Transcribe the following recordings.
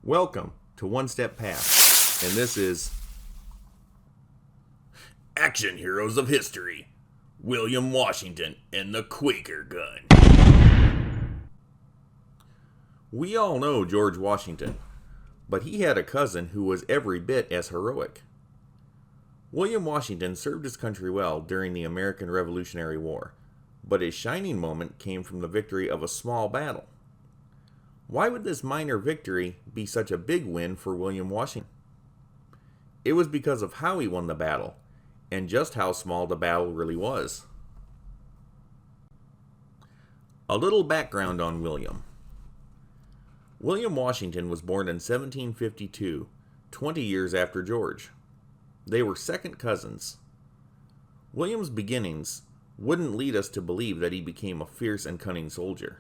Welcome to One Step Past, and this is Action Heroes of History, William Washington and the Quaker Gun. We all know George Washington, but he had a cousin who was every bit as heroic. William Washington served his country well during the American Revolutionary War, but his shining moment came from the victory of a small battle. Why would this minor victory be such a big win for William Washington? It was because of how he won the battle, and just how small the battle really was. A little background on William. William Washington was born in 1752, 20 years after George. They were second cousins. William's beginnings wouldn't lead us to believe that he became a fierce and cunning soldier.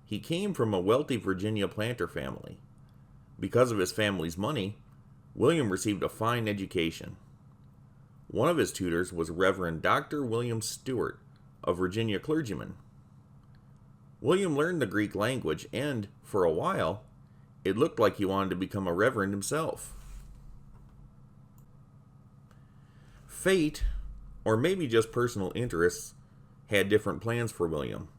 He came from a wealthy Virginia planter family. Because of his family's money, William received a fine education. One of his tutors was Reverend Dr. William Stewart, a Virginia clergyman. William learned the Greek language and, for a while, it looked like he wanted to become a reverend himself. Fate, or maybe just personal interests, had different plans for William.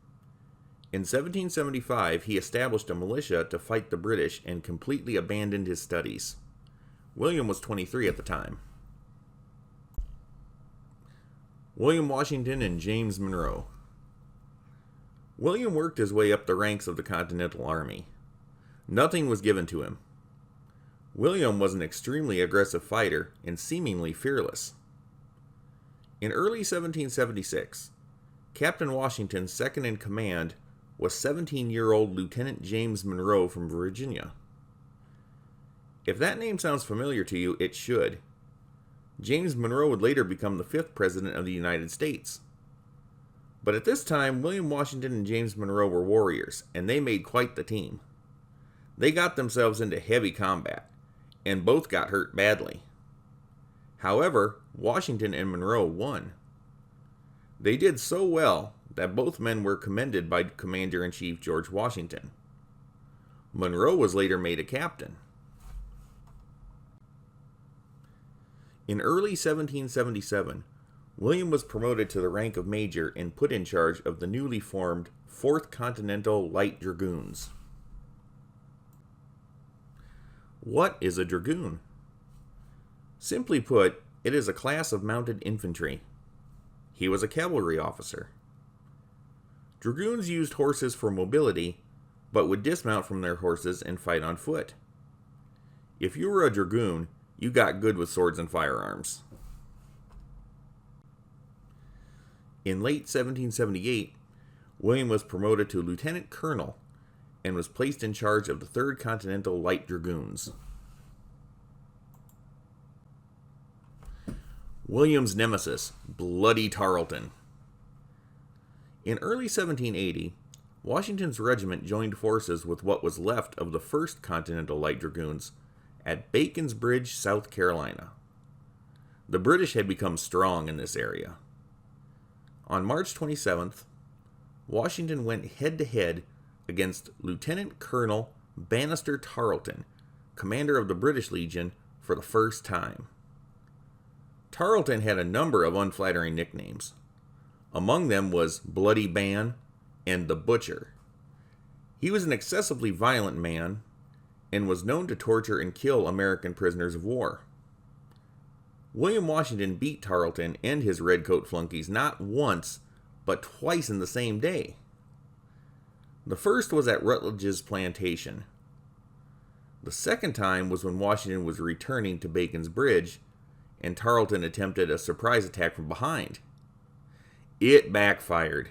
In 1775, he established a militia to fight the British and completely abandoned his studies. William was 23 at the time. William Washington and James Monroe. William worked his way up the ranks of the Continental Army. Nothing was given to him. William was an extremely aggressive fighter and seemingly fearless. In early 1776, Captain Washington's second in command was 17-year-old Lieutenant James Monroe from Virginia. If that name sounds familiar to you, it should. James Monroe would later become the 5th President of the United States. But at this time, William Washington and James Monroe were warriors, and they made quite the team. They got themselves into heavy combat, and both got hurt badly. However, Washington and Monroe won. They did so well that both men were commended by Commander-in-Chief George Washington. Monroe was later made a captain. In early 1777, William was promoted to the rank of major and put in charge of the newly formed 4th Continental Light Dragoons. What is a dragoon? Simply put, it is a class of mounted infantry. He was a cavalry officer. Dragoons used horses for mobility, but would dismount from their horses and fight on foot. If you were a dragoon, you got good with swords and firearms. In late 1778, William was promoted to lieutenant colonel and was placed in charge of the 3rd Continental Light Dragoons. William's nemesis, Bloody Tarleton. In early 1780, Washington's regiment joined forces with what was left of the 1st Continental Light Dragoons at Bacon's Bridge, South Carolina. The British had become strong in this area. On March 27th, Washington went head-to-head against Lieutenant Colonel Banastre Tarleton, commander of the British Legion, for the first time. Tarleton had a number of unflattering nicknames. Among them was Bloody Ban and the Butcher. He was an excessively violent man and was known to torture and kill American prisoners of war. William Washington beat Tarleton and his redcoat flunkies not once, but twice in the same day. The first was at Rutledge's plantation. The second time was when Washington was returning to Bacon's Bridge, and Tarleton attempted a surprise attack from behind. It backfired.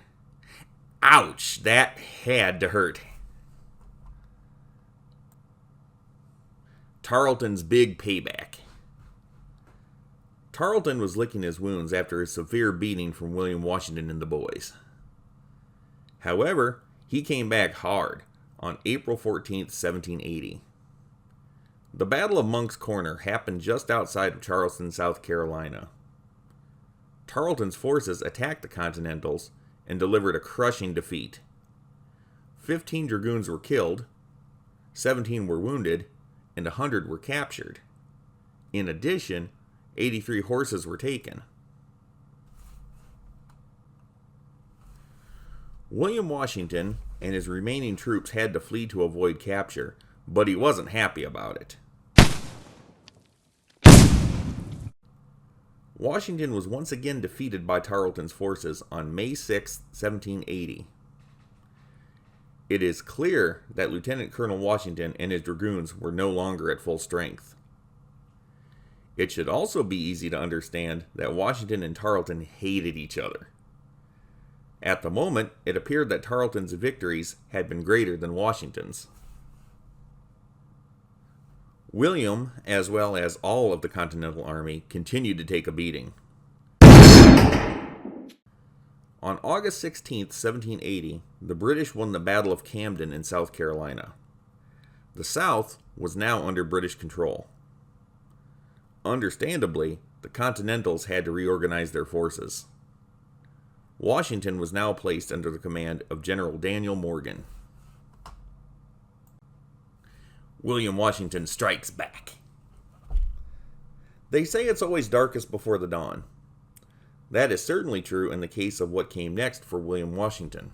Ouch, that had to hurt. Tarleton's big payback. Tarleton was licking his wounds after a severe beating from William Washington and the boys. However, he came back hard on April 14th, 1780. The Battle of Monk's Corner happened just outside of Charleston, South Carolina. Tarleton's forces attacked the Continentals and delivered a crushing defeat. 15 dragoons were killed, 17 were wounded, and 100 were captured. In addition, 83 horses were taken. William Washington and his remaining troops had to flee to avoid capture, but he wasn't happy about it. Washington was once again defeated by Tarleton's forces on May 6, 1780. It is clear that Lieutenant Colonel Washington and his dragoons were no longer at full strength. It should also be easy to understand that Washington and Tarleton hated each other. At the moment, it appeared that Tarleton's victories had been greater than Washington's. William, as well as all of the Continental Army, continued to take a beating. On August 16, 1780, the British won the Battle of Camden in South Carolina. The South was now under British control. Understandably, the Continentals had to reorganize their forces. Washington was now placed under the command of General Daniel Morgan. William Washington strikes back. They say it's always darkest before the dawn. That is certainly true in the case of what came next for William Washington.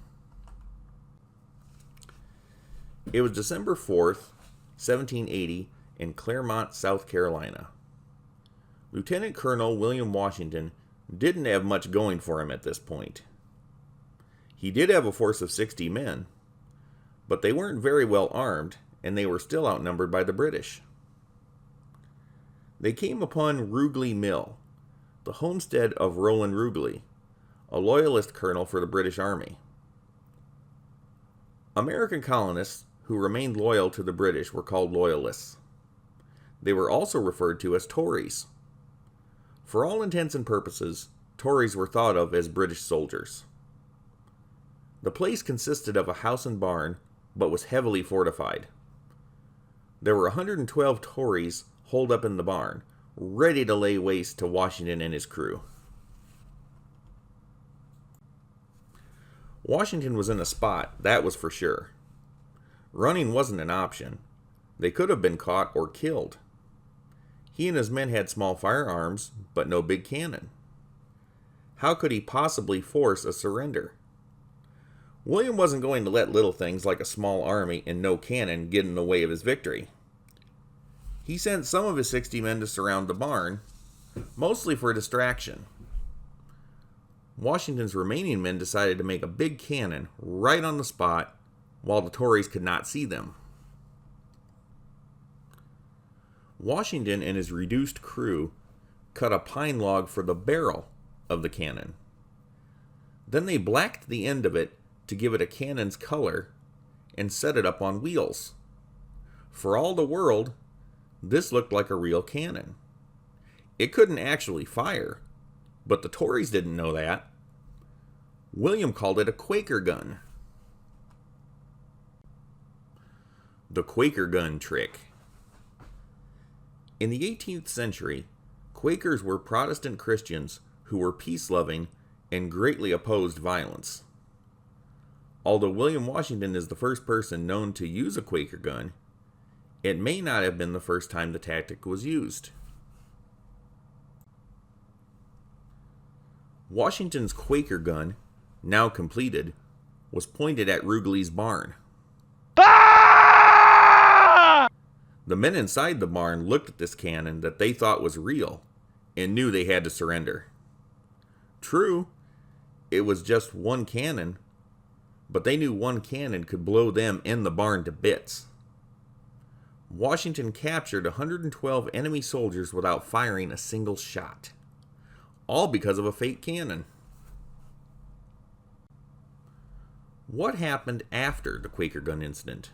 It was December 4th, 1780, in Claremont, South Carolina. Lieutenant Colonel William Washington didn't have much going for him at this point. He did have a force of 60 men, but they weren't very well armed, and they were still outnumbered by the British. They came upon Rugeley Mill, the homestead of Roland Rugeley, a loyalist colonel for the British Army. American colonists who remained loyal to the British were called loyalists. They were also referred to as Tories. For all intents and purposes, Tories were thought of as British soldiers. The place consisted of a house and barn, but was heavily fortified. There were 112 Tories holed up in the barn, ready to lay waste to Washington and his crew. Washington was in a spot, that was for sure. Running wasn't an option. They could have been caught or killed. He and his men had small firearms, but no big cannon. How could he possibly force a surrender? William wasn't going to let little things like a small army and no cannon get in the way of his victory. He sent some of his 60 men to surround the barn, mostly for distraction. Washington's remaining men decided to make a big cannon right on the spot while the Tories could not see them. Washington and his reduced crew cut a pine log for the barrel of the cannon. Then they blacked the end of it to give it a cannon's color and set it up on wheels. For all the world, this looked like a real cannon. It couldn't actually fire, but the Tories didn't know that. William called it a Quaker gun. The Quaker gun trick. In the 18th century, Quakers were Protestant Christians who were peace-loving and greatly opposed violence. Although William Washington is the first person known to use a Quaker gun, it may not have been the first time the tactic was used. Washington's Quaker gun, now completed, was pointed at Rugeley's barn. The men inside the barn looked at this cannon that they thought was real and knew they had to surrender. True, it was just one cannon, but they knew one cannon could blow them and the barn to bits. Washington captured 112 enemy soldiers without firing a single shot, all because of a fake cannon. What happened after the Quaker gun incident?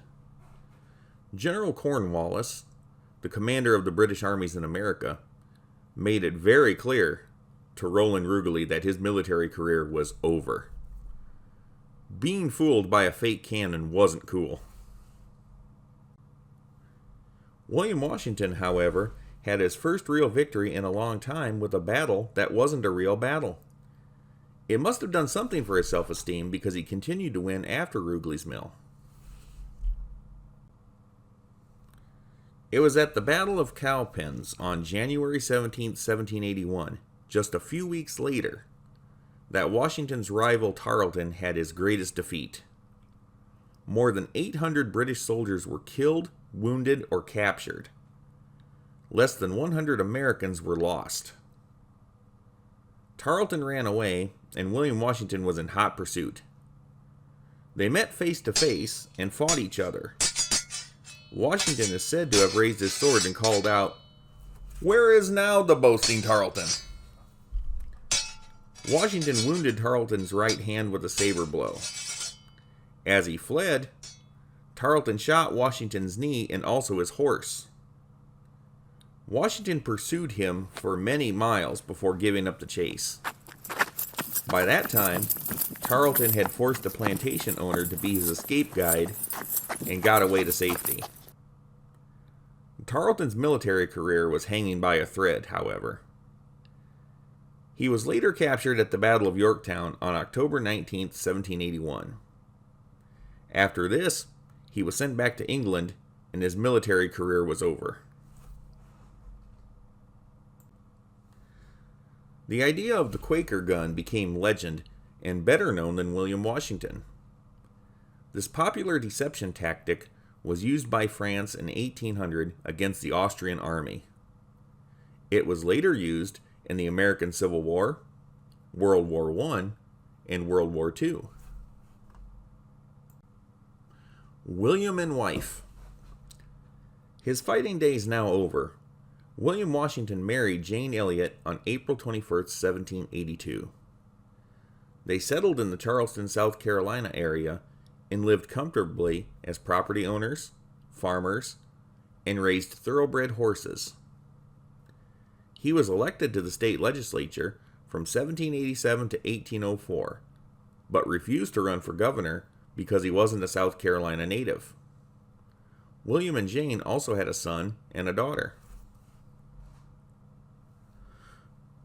General Cornwallis, the commander of the British armies in America, made it very clear to Roland Rugeley that his military career was over. Being fooled by a fake cannon wasn't cool. William Washington, however, had his first real victory in a long time with a battle that wasn't a real battle. It must have done something for his self-esteem because he continued to win after Rugeley's Mill. It was at the Battle of Cowpens on January 17, 1781, just a few weeks later, that Washington's rival Tarleton had his greatest defeat. More than 800 British soldiers were killed, wounded, or captured. Less than 100 Americans were lost. Tarleton ran away, and William Washington was in hot pursuit. They met face to face and fought each other. Washington is said to have raised his sword and called out, "Where is now the boasting Tarleton?" Washington wounded Tarleton's right hand with a saber blow. As he fled, Tarleton shot Washington's knee and also his horse. Washington pursued him for many miles before giving up the chase. By that time, Tarleton had forced a plantation owner to be his escape guide and got away to safety. Tarleton's military career was hanging by a thread, however. He was later captured at the Battle of Yorktown on October 19, 1781. After this, he was sent back to England and his military career was over. The idea of the Quaker gun became legend and better known than William Washington. This popular deception tactic was used by France in 1800 against the Austrian army. It was later used in the American Civil War, World War I, and World War II. William and wife. His fighting days now over, William Washington married Jane Elliott on April 21, 1782. They settled in the Charleston, South Carolina area and lived comfortably as property owners, farmers, and raised thoroughbred horses. He was elected to the state legislature from 1787 to 1804, but refused to run for governor because he wasn't a South Carolina native. William and Jane also had a son and a daughter.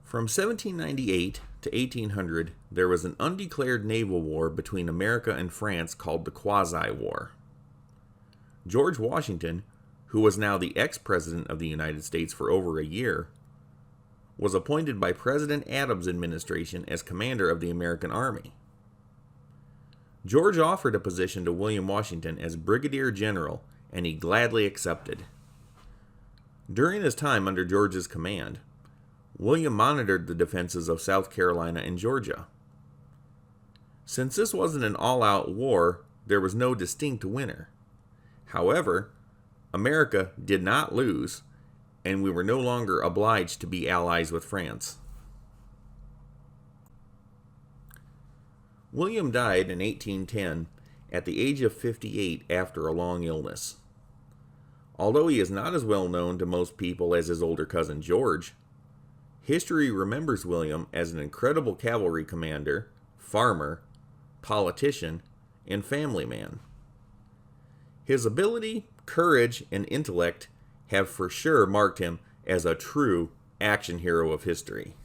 From 1798 to 1800, there was an undeclared naval war between America and France called the Quasi-War. George Washington, who was now the ex-president of the United States for over a year, was appointed by President Adams' administration as commander of the American Army. George offered a position to William Washington as brigadier general, and he gladly accepted. During his time under George's command, William monitored the defenses of South Carolina and Georgia. Since this wasn't an all-out war, there was no distinct winner. However, America did not lose, and we were no longer obliged to be allies with France. William died in 1810 at the age of 58 after a long illness. Although he is not as well known to most people as his older cousin George, history remembers William as an incredible cavalry commander, farmer, politician, and family man. His ability, courage, and intellect have for sure marked him as a true action hero of history.